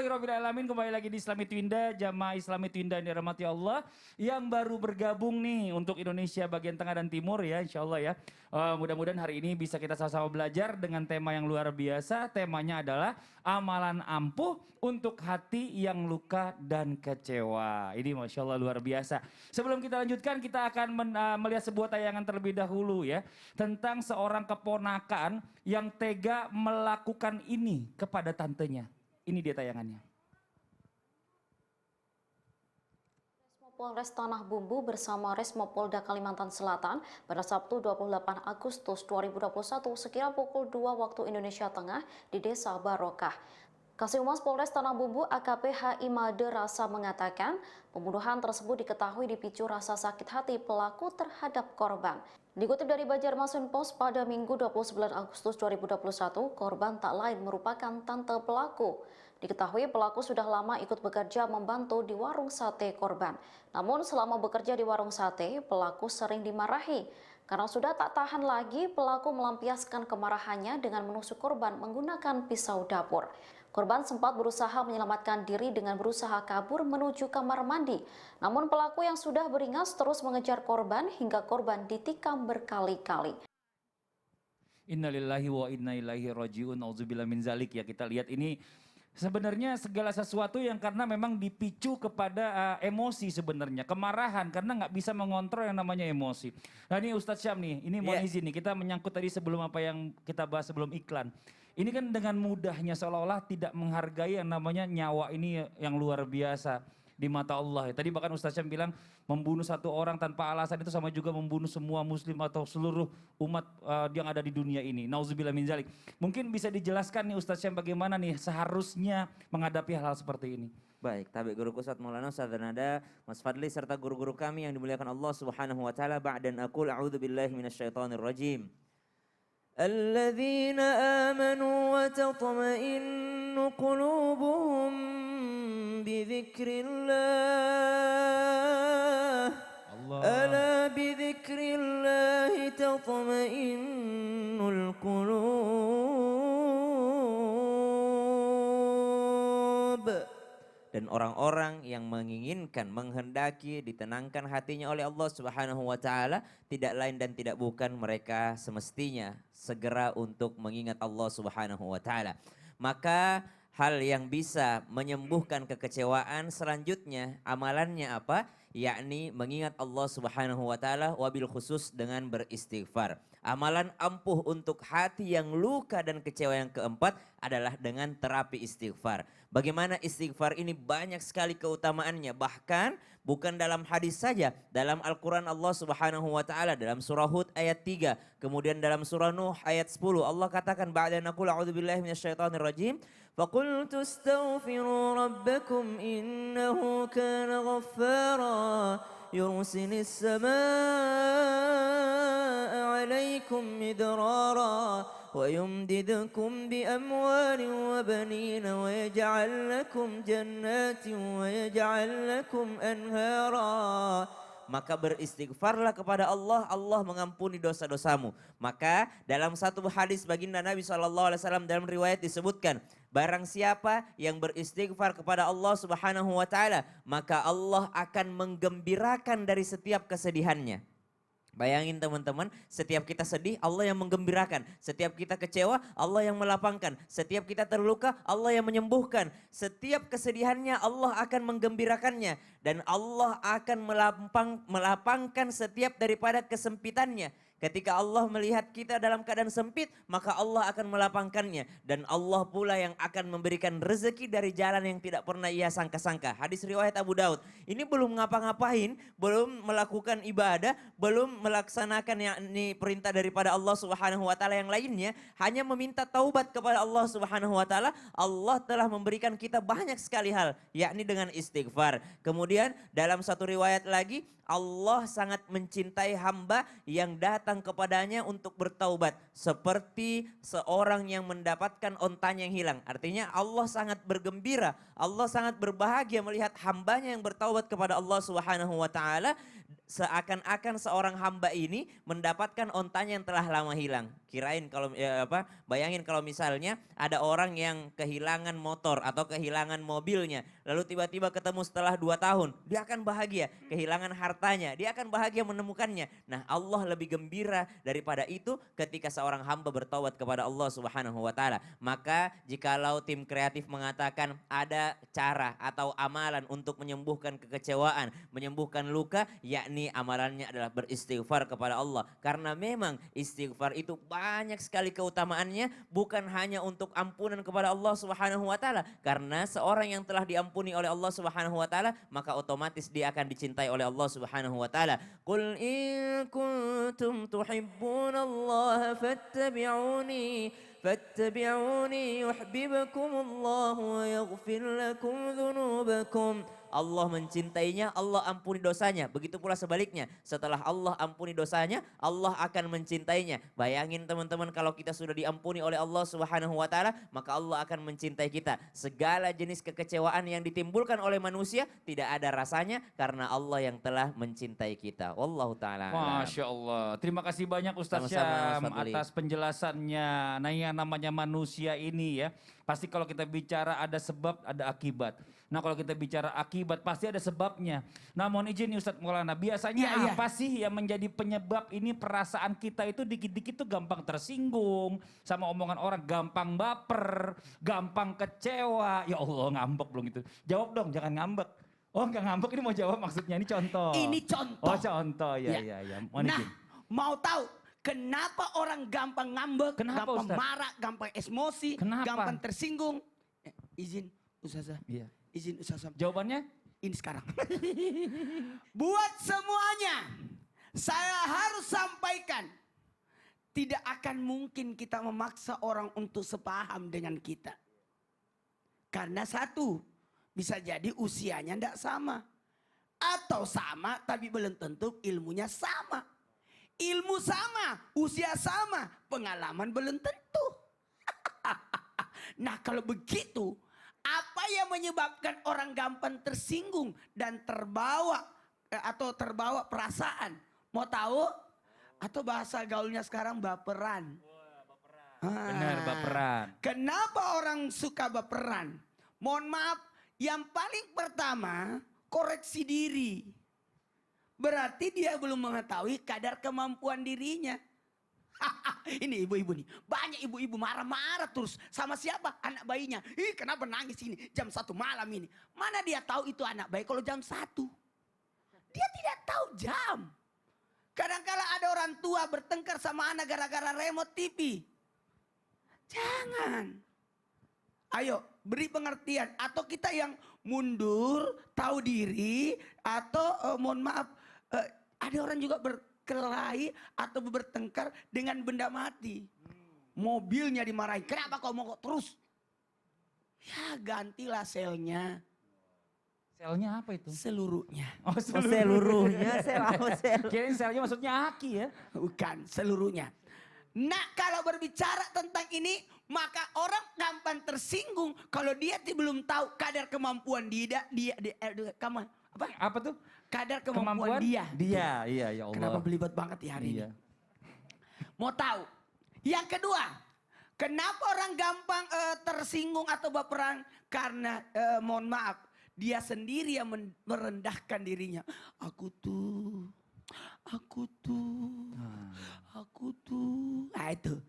Alhamdulillahirrahmanirrahim. Kembali lagi di Islami Twinda, jamaah Islami Twinda yang dirahmati Allah. Yang baru bergabung nih untuk Indonesia bagian tengah dan timur ya, insya Allah ya. Mudah-mudahan hari ini bisa kita sama-sama belajar dengan tema yang luar biasa. Temanya adalah amalan ampuh untuk hati yang luka dan kecewa. Ini Masya Allah luar biasa. Sebelum kita lanjutkan, kita akan melihat sebuah tayangan terlebih dahulu ya. Tentang seorang keponakan yang tega melakukan ini kepada tantenya. Ini dia tayangannya. Polres Tanah Bumbu bersama Resmo Polda Kalimantan Selatan pada Sabtu 28 Agustus 2021 sekira pukul 2 waktu Indonesia Tengah di Desa Barokah. Kasih-Humas Polres Tanah Bumbu AKP H.I. Made Rasa mengatakan pembunuhan tersebut diketahui dipicu rasa sakit hati pelaku terhadap korban. Dikutip dari Banjarmasin Post pada Minggu 29 Agustus 2021, korban tak lain merupakan tante pelaku. Diketahui pelaku sudah lama ikut bekerja membantu di warung sate korban. Namun selama bekerja di warung sate, pelaku sering dimarahi. Karena sudah tak tahan lagi, pelaku melampiaskan kemarahannya dengan menusuk korban menggunakan pisau dapur. Korban sempat berusaha menyelamatkan diri dengan berusaha kabur menuju kamar mandi. Namun pelaku yang sudah beringas terus mengejar korban hingga korban ditikam berkali-kali. Innalillahi wa inna ilaihi rajiun. Auzubillah min zalik ya, kita lihat ini sebenarnya segala sesuatu yang karena memang dipicu kepada emosi sebenarnya. Kemarahan karena nggak bisa mengontrol yang namanya emosi. Nah ini Ustadz Syam nih, ini mohon izin nih, kita menyangkut tadi sebelum apa yang kita bahas sebelum iklan. Ini kan dengan mudahnya seolah-olah tidak menghargai yang namanya nyawa ini yang luar biasa di mata Allah. Tadi bahkan Ustadz Syam bilang membunuh satu orang tanpa alasan itu sama juga membunuh semua muslim atau seluruh umat yang ada di dunia ini. Nauzubillah min zalik. Mungkin bisa dijelaskan nih Ustadz Syam bagaimana nih seharusnya menghadapi hal-hal seperti ini. Baik, tabik guruku Ustadz Maulana, Ustadz Nada, Mas Fadli serta guru-guru kami yang dimuliakan Allah Subhanahu wa taala. Ba'dan aqul a'udzubillahi minasyaitonir rajim. الذين آمنوا وتطمئن قلوبهم بذكر الله ألا بذكر الله تطمئن القلوب. Dan orang-orang yang menginginkan, menghendaki, ditenangkan hatinya oleh Allah Subhanahu wa taala, tidak lain dan tidak bukan mereka semestinya segera untuk mengingat Allah Subhanahu wa taala. Maka hal yang bisa menyembuhkan kekecewaan selanjutnya amalannya apa? Yakni mengingat Allah Subhanahu wa taala, wabil khusus dengan beristighfar. Amalan ampuh untuk hati yang luka dan kecewa yang keempat adalah dengan terapi istighfar. Bagaimana istighfar ini banyak sekali keutamaannya, bahkan bukan dalam hadis saja, dalam Al-Quran Allah Subhanahu wa taala dalam surah Hud ayat 3, kemudian dalam surah Nuh ayat 10 Allah katakan ba'da naqul a'udzubillahi minasyaitonir rajim faqultu astaghfiru rabbakum innahu kana ghaffara yursilis samaa 'alaikum midrara ويمددكم بأموال وبنين ويجعل لكم جنات ويجعل لكم أنهارا. Maka beristighfarlah kepada Allah, Allah mengampuni dosa-dosamu. Maka dalam satu hadis baginda Nabi SAW dalam riwayat disebutkan, barang siapa yang beristighfar kepada Allah Subhanahu wa taala, maka Allah akan menggembirakan dari setiap kesedihannya. Bayangin teman-teman, setiap kita sedih Allah yang menggembirakan, setiap kita kecewa Allah yang melapangkan, setiap kita terluka Allah yang menyembuhkan, setiap kesedihannya Allah akan menggembirakannya dan Allah akan melapangkan setiap daripada kesempitannya. Ketika Allah melihat kita dalam keadaan sempit, maka Allah akan melapangkannya. Dan Allah pula yang akan memberikan rezeki dari jalan yang tidak pernah ia sangka-sangka. Hadis riwayat Abu Daud. Ini belum ngapa-ngapain, belum melakukan ibadah, belum melaksanakan yakni perintah daripada Allah Subhanahu wa taala yang lainnya, hanya meminta taubat kepada Allah Subhanahu wa taala, Allah telah memberikan kita banyak sekali hal, yakni dengan istighfar. Kemudian dalam satu riwayat lagi, Allah sangat mencintai hamba yang datang kepadanya untuk bertaubat. Seperti seorang yang mendapatkan ontanya yang hilang. Artinya Allah sangat bergembira, Allah sangat berbahagia melihat hambanya yang bertaubat kepada Allah Subhanahu wa taala. seakan-akan seorang hamba ini mendapatkan ontanya yang telah lama hilang. Kirain kalau bayangin kalau misalnya ada orang yang kehilangan motor atau kehilangan mobilnya, lalu tiba-tiba ketemu setelah 2 tahun, dia akan bahagia. Kehilangan hartanya, dia akan bahagia menemukannya. Nah, Allah lebih gembira daripada itu ketika seorang hamba bertobat kepada Allah Subhanahu wa taala. Maka jikalau tim kreatif mengatakan ada cara atau amalan untuk menyembuhkan kekecewaan, menyembuhkan luka, yakni amalannya adalah beristighfar kepada Allah. Karena memang istighfar itu banyak sekali keutamaannya, bukan hanya untuk ampunan kepada Allah Subhanahu wa taala. Karena seorang yang telah diampuni oleh Allah Subhanahu wa taala, maka otomatis dia akan dicintai oleh Allah Subhanahu wa taala. Qul in kuntum tuhibbunallaha fattabi'uni yuhibbukumullahu wa yaghfir lakum dzunubakum. Allah mencintainya, Allah ampuni dosanya. Begitu pula sebaliknya, setelah Allah ampuni dosanya, Allah akan mencintainya. Bayangin teman-teman, kalau kita sudah diampuni oleh Allah Subhanahu wa taala, maka Allah akan mencintai kita. Segala jenis kekecewaan yang ditimbulkan oleh manusia tidak ada rasanya karena Allah yang telah mencintai kita. Wallahu taala. Masya Allah. Terima kasih banyak Ustaz Sama-sama, Syam Ustaz Fadli. atas penjelasannya. Nah, yang namanya manusia ini ya, pasti kalau kita bicara ada sebab, ada akibat. Nah, kalau kita bicara akibat pasti ada sebabnya. Nah, mohon izin nih Ustaz Maulana, biasanya apa sih yang menjadi penyebab ini perasaan kita itu dikit-dikit tuh gampang tersinggung sama omongan orang, gampang baper, gampang kecewa. Ya Allah, ngambek belum itu. Jawab dong, jangan ngambek. Oh, enggak ngambek, ini mau jawab maksudnya, ini contoh. Ini contoh. Oh, contoh, ya. Mohon Nah, izin. mau tahu kenapa orang gampang ngambek, Kenapa, gampang Ustaz? marah, gampang emosi, Kenapa? gampang tersinggung? Izin Ustazah, Iya. izin Ustazah. Jawabannya? Ini sekarang. Buat semuanya, saya harus sampaikan. Tidak akan mungkin kita memaksa orang untuk sepaham dengan kita. Karena satu, bisa jadi usianya tidak sama. Atau sama tapi belum tentu ilmunya sama. Ilmu sama, usia sama, pengalaman belum tentu. Nah, kalau begitu, apa yang menyebabkan orang gampang tersinggung dan terbawa perasaan? Mau tahu? Atau bahasa gaulnya sekarang baperan. Benar, baperan. Kenapa orang suka baperan? Mohon maaf, yang paling pertama koreksi diri. Berarti dia belum mengetahui kadar kemampuan dirinya. Ini ibu-ibu nih, banyak ibu-ibu marah-marah terus sama siapa? Anak bayinya. Ih, kenapa nangis ini jam 1 malam ini? Mana dia tahu itu anak bayi kalau jam 1? Dia tidak tahu jam. Kadang-kala ada orang tua bertengkar sama anak gara-gara remote TV. Jangan. Ayo beri pengertian. Atau kita yang mundur, tahu diri. Atau mohon maaf, ada orang juga berkelahi atau bertengkar dengan benda mati. Mobilnya dimarahin. Kenapa kau mogok terus? Ya gantilah selnya. Selnya apa itu? Seluruhnya. Oh, Seluruhnya, sel apa sel? Kirain selnya maksudnya aki ya. Bukan, seluruhnya. Nah, kalau berbicara tentang ini, maka orang gampang tersinggung kalau dia belum tahu kadar kemampuan Apa tuh? kadar kemampuan dia. Dia, iya ya Allah. Kenapa belibet banget ya hari Iya. ini? Mau tahu? Yang kedua, kenapa orang gampang tersinggung atau baperan? Karena mohon maaf, dia sendiri yang merendahkan dirinya. Aku tuh. Nah itu.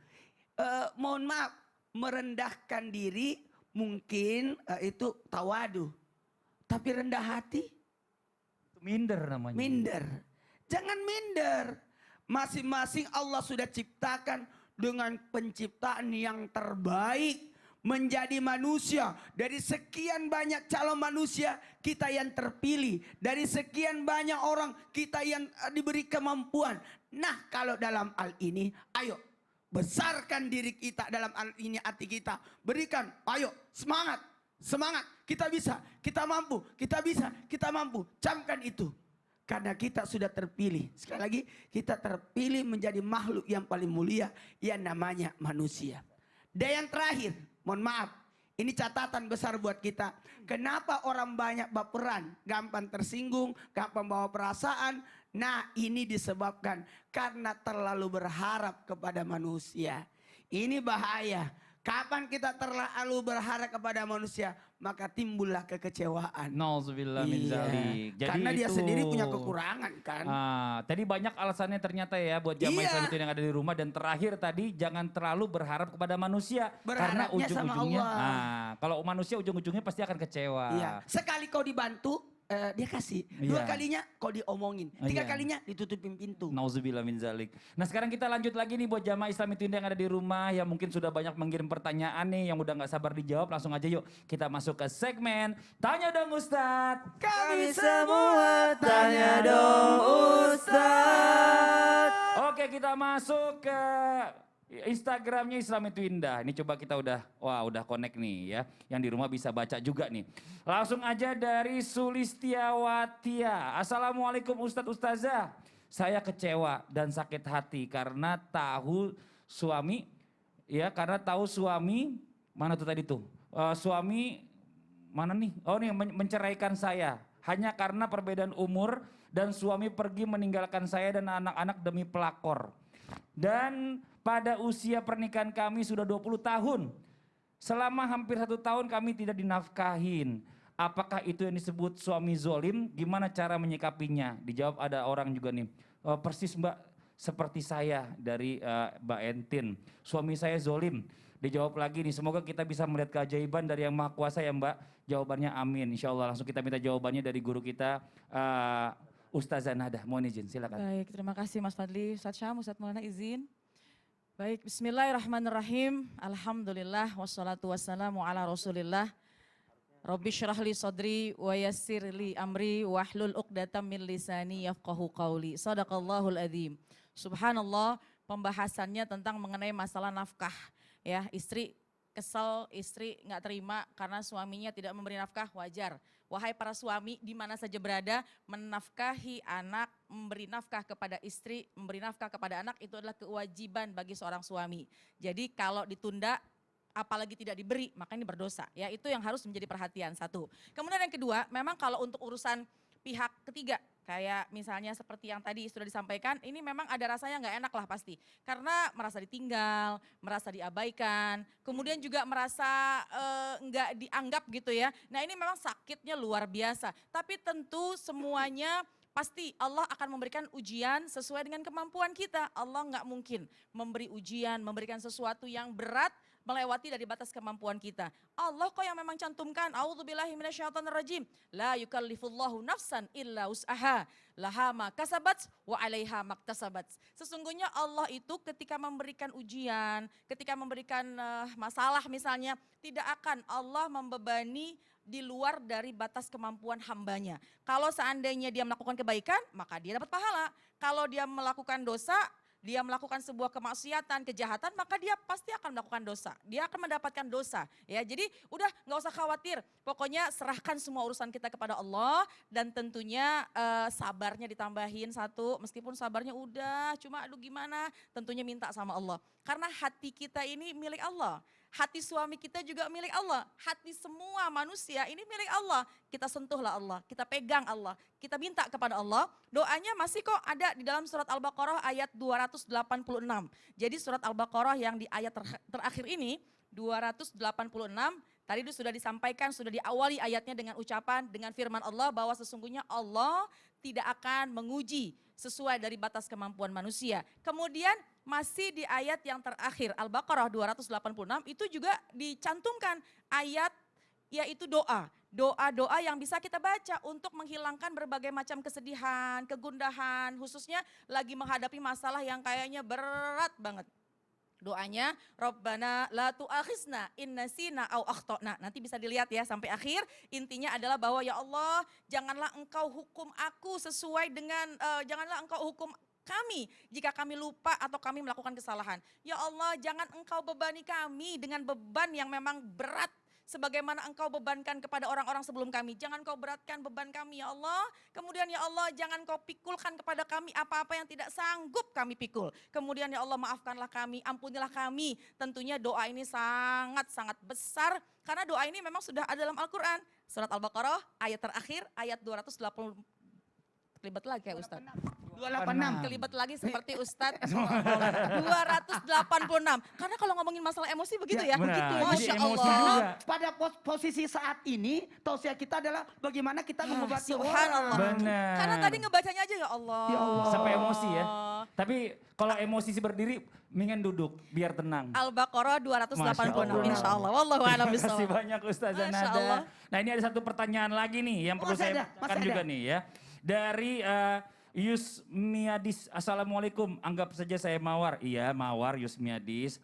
Mohon maaf, merendahkan diri mungkin itu tawadu. Tapi rendah hati, Minder namanya. minder. Jangan minder. Masing-masing Allah sudah ciptakan dengan penciptaan yang terbaik. Menjadi manusia. Dari sekian banyak calon manusia, kita yang terpilih. Dari sekian banyak orang, kita yang diberi kemampuan. Nah, kalau dalam hal ini, ayo besarkan diri kita dalam hal ini, hati kita. Berikan, ayo semangat, semangat. Kita bisa, kita mampu, kita bisa, kita mampu. Camkan itu. Karena kita sudah terpilih. Sekali lagi, kita terpilih menjadi makhluk yang paling mulia, yang namanya manusia. Dan yang terakhir, mohon maaf, ini catatan besar buat kita. Kenapa orang banyak baperan, gampang tersinggung, gampang bawa perasaan, Nah, ini disebabkan karena terlalu berharap kepada manusia. Ini bahaya. Kapan kita terlalu berharap kepada manusia, maka timbullah kekecewaan. Nauzubillah min zalik. Jadi Karena dia itu, sendiri punya kekurangan kan. tadi banyak alasannya ternyata ya buat jamaah Iya. Islam itu yang ada di rumah. Dan terakhir tadi jangan terlalu berharap kepada manusia. Karena Berharapnya sama ujung-ujungnya, Allah. kalau manusia ujung-ujungnya pasti akan kecewa. Iya. Sekali kau dibantu, dia kasih. Dua Iya. kalinya kau diomongin. Tiga Iya. kalinya ditutupin pintu. Nauzubillah min zalik. Nah sekarang kita lanjut lagi nih buat jamaah Islam itu yang ada di rumah yang mungkin sudah banyak mengirim pertanyaan nih yang udah nggak sabar dijawab. Langsung aja yuk kita masuk ke segmen Tanya Dong Ustadz. Kami semua tanya dong Ustaz. Oke kita masuk ke Instagramnya Islam itu Indah. Ini coba kita udah connect nih ya. Yang di rumah bisa baca juga nih. Langsung aja dari Sulistiawatia. Assalamualaikum Ustadz Ustazah. Saya kecewa dan sakit hati karena tahu suami mana tuh tadi tuh? Suami mana nih? Oh nih menceraikan saya. Hanya karena perbedaan umur dan suami pergi meninggalkan saya dan anak-anak demi pelakor. Dan pada usia pernikahan kami sudah 20 tahun. Selama hampir 1 tahun kami tidak dinafkahin. Apakah itu yang disebut suami zolim? Gimana cara menyikapinya? Dijawab ada orang juga nih. Persis Mbak, seperti saya dari Mbak Entin. Suami saya zolim. Dijawab lagi nih, semoga kita bisa melihat keajaiban dari Yang Maha Kuasa ya Mbak. Jawabannya amin. Insya Allah langsung kita minta jawabannya dari guru kita. Ustazah Nada, mohon izin silakan. Baik, terima kasih Mas Fadli. Ustadz Syam, Ustadz Maulana izin. Baik, bismillahirrahmanirrahim. Alhamdulillah, wassalatu wassalamu ala rasulillah. Rabbi syrah li sadri wa yassir li amri wahlul uqdatam min lisani yafqahu qawli. Sadaqallahul adzim. Subhanallah, pembahasannya tentang mengenai masalah nafkah. Ya, istri kesal, istri nggak terima karena suaminya tidak memberi nafkah, wajar. Wahai para suami di mana saja berada, menafkahi anak, memberi nafkah kepada istri, memberi nafkah kepada anak itu adalah kewajiban bagi seorang suami. Jadi kalau ditunda apalagi tidak diberi, maka ini berdosa. Ya, itu yang harus menjadi perhatian satu. Kemudian yang kedua, memang kalau untuk urusan pihak ketiga, kayak misalnya seperti yang tadi sudah disampaikan, ini memang ada rasanya nggak enak lah pasti. Karena merasa ditinggal, merasa diabaikan, kemudian juga merasa nggak dianggap gitu ya. Nah ini memang sakitnya luar biasa. Tapi tentu semuanya pasti Allah akan memberikan ujian sesuai dengan kemampuan kita. Allah nggak mungkin memberi ujian, memberikan sesuatu yang berat, melewati dari batas kemampuan kita. Allah kok yang memang cantumkan, a'udzubillahi minasyaitonirrajim, la yukallifullahu nafsan illa wus'aha, laha ma kasabat wa 'alaiha maktasabat. Sesungguhnya Allah itu ketika memberikan ujian, ketika memberikan masalah misalnya, tidak akan Allah membebani di luar dari batas kemampuan hambanya. Kalau seandainya dia melakukan kebaikan, maka dia dapat pahala. Kalau dia melakukan dosa, dia melakukan sebuah kemaksiatan, kejahatan, maka dia pasti akan melakukan dosa. Dia akan mendapatkan dosa. Ya, jadi udah nggak usah khawatir. Pokoknya serahkan semua urusan kita kepada Allah dan tentunya sabarnya ditambahin satu. Meskipun sabarnya udah, cuma aduh gimana, tentunya minta sama Allah. Karena hati kita ini milik Allah. Hati suami kita juga milik Allah. Hati semua manusia ini milik Allah. Kita sentuhlah Allah, kita pegang Allah, kita minta kepada Allah. Doanya masih kok ada di dalam surat Al-Baqarah ayat 286. Jadi surat Al-Baqarah yang di ayat terakhir ini 286 tadi itu sudah disampaikan, sudah diawali ayatnya dengan ucapan, dengan firman Allah bahwa sesungguhnya Allah tidak akan menguji sesuai dari batas kemampuan manusia. Kemudian masih di ayat yang terakhir Al-Baqarah 286 itu juga dicantumkan ayat yaitu doa. Doa-doa yang bisa kita baca untuk menghilangkan berbagai macam kesedihan, kegundahan, khususnya lagi menghadapi masalah yang kayaknya berat banget. Doanya, Rabbana la tu'akhizna in nasina au akhtana. Nanti bisa dilihat ya sampai akhir. Intinya adalah bahwa ya Allah, janganlah engkau hukum aku sesuai dengan, janganlah engkau hukum kami jika kami lupa atau kami melakukan kesalahan. Ya Allah, jangan engkau bebani kami dengan beban yang memang berat. Sebagaimana engkau bebankan kepada orang-orang sebelum kami. Jangan kau beratkan beban kami ya Allah. Kemudian ya Allah jangan kau pikulkan kepada kami apa-apa yang tidak sanggup kami pikul. Kemudian ya Allah maafkanlah kami, ampunilah kami. Tentunya doa ini sangat-sangat besar. Karena doa ini memang sudah ada dalam Al-Quran. Surat Al-Baqarah ayat terakhir ayat 286 kelibet lagi ya Ustadz. 286. Kelibet lagi seperti Ustadz 286. Karena kalau ngomongin masalah emosi begitu ya. Benar. Begitu, Jadi Masya emosi Allah. juga. Pada posisi saat ini, tausiah kita adalah bagaimana kita mengobati Subhanallah. orang. Benar. Karena tadi ngebacanya aja ya Allah. Ya Allah. Sampai emosi ya. Tapi kalau emosi sih berdiri, mendingan duduk biar tenang. Al-Baqarah 286 Masya Allah. insya Allah. Wallahu a'lam Terima kasih bishawab. banyak Ustazah Masya Allah. Nada. Nah ini ada satu pertanyaan lagi nih yang perlu Masih saya ada, bacakan masih juga ada. nih ya. Dari Yusmiadis, Assalamualaikum, anggap saja saya Mawar. Iya Mawar, Yusmiadis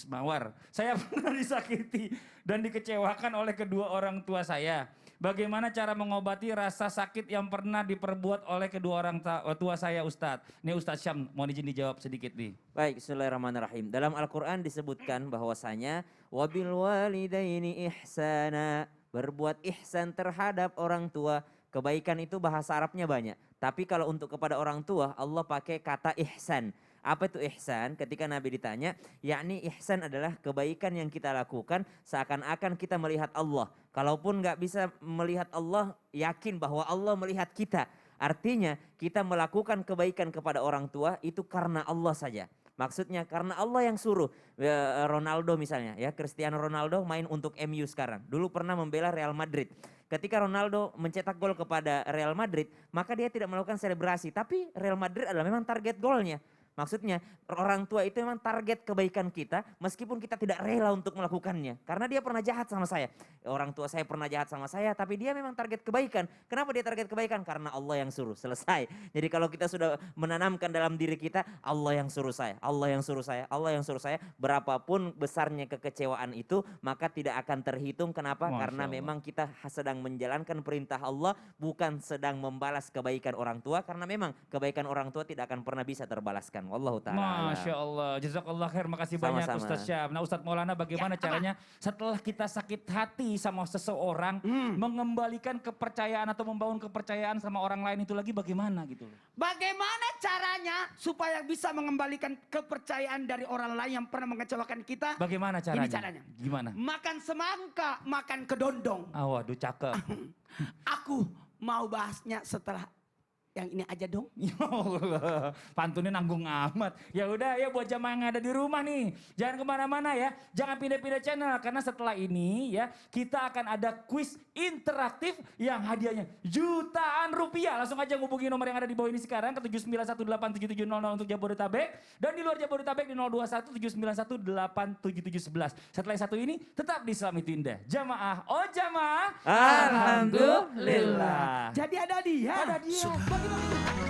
Mawar. Saya pernah disakiti dan dikecewakan oleh kedua orang tua saya. Bagaimana cara mengobati rasa sakit yang pernah diperbuat oleh kedua orang tua saya Ustadz? Ini Ustadz Syam, mau izin dijawab sedikit nih. Baik, bismillahirrahmanirrahim. Dalam Al-Quran disebutkan bahwasanya wabil walidaini ihsana, berbuat ihsan terhadap orang tua. Kebaikan itu bahasa Arabnya banyak. Tapi kalau untuk kepada orang tua Allah pakai kata ihsan. Apa itu ihsan? Ketika Nabi ditanya, yakni ihsan adalah kebaikan yang kita lakukan seakan-akan kita melihat Allah. Kalaupun nggak bisa melihat Allah, yakin bahwa Allah melihat kita. Artinya kita melakukan kebaikan kepada orang tua itu karena Allah saja. Maksudnya karena Allah yang suruh. Ronaldo misalnya ya, Cristiano Ronaldo main untuk MU sekarang. Dulu pernah membela Real Madrid. Ketika Ronaldo mencetak gol kepada Real Madrid, maka dia tidak melakukan selebrasi. Tapi Real Madrid adalah memang target golnya. Maksudnya orang tua itu memang target kebaikan kita meskipun kita tidak rela untuk melakukannya. Karena dia pernah jahat sama saya. Orang tua saya pernah jahat sama saya tapi dia memang target kebaikan. Kenapa dia target kebaikan? Karena Allah yang suruh. Selesai. Jadi kalau kita sudah menanamkan dalam diri kita Allah yang suruh saya, Allah yang suruh saya, Allah yang suruh saya. Berapapun besarnya kekecewaan itu maka tidak akan terhitung. Kenapa? Masya Karena Allah. memang kita sedang menjalankan perintah Allah bukan sedang membalas kebaikan orang tua. Karena memang kebaikan orang tua tidak akan pernah bisa terbalaskan. Wallahu ta'ala alam. Masya Allah, jazakallah khair, makasih banyak Sama-sama. Ustaz Syam. Nah Ustaz Maulana bagaimana caranya setelah kita sakit hati sama seseorang, mengembalikan kepercayaan atau membangun kepercayaan sama orang lain itu lagi bagaimana gitu loh. Bagaimana caranya supaya bisa mengembalikan kepercayaan dari orang lain yang pernah mengecewakan kita? Bagaimana caranya? Ini caranya. Gimana? Makan semangka, makan kedondong. Ah, waduh cakep. Aku mau bahasnya setelah yang ini aja dong. Ya Allah, pantunnya nanggung amat. Ya udah ya buat jamaah yang ada di rumah nih. Jangan kemana-mana ya. Jangan pindah-pindah channel. Karena setelah ini ya kita akan ada kuis interaktif yang hadiahnya jutaan rupiah. Langsung aja hubungi nomor yang ada di bawah ini sekarang ke 791877700 untuk Jabodetabek. Dan di luar Jabodetabek di 021791877711. Setelah yang satu ini tetap di Islam itu Indah. Jamaah, oh jamaah. Alhamdulillah. Jadi ada dia. Ada dia. Bagi-bagi.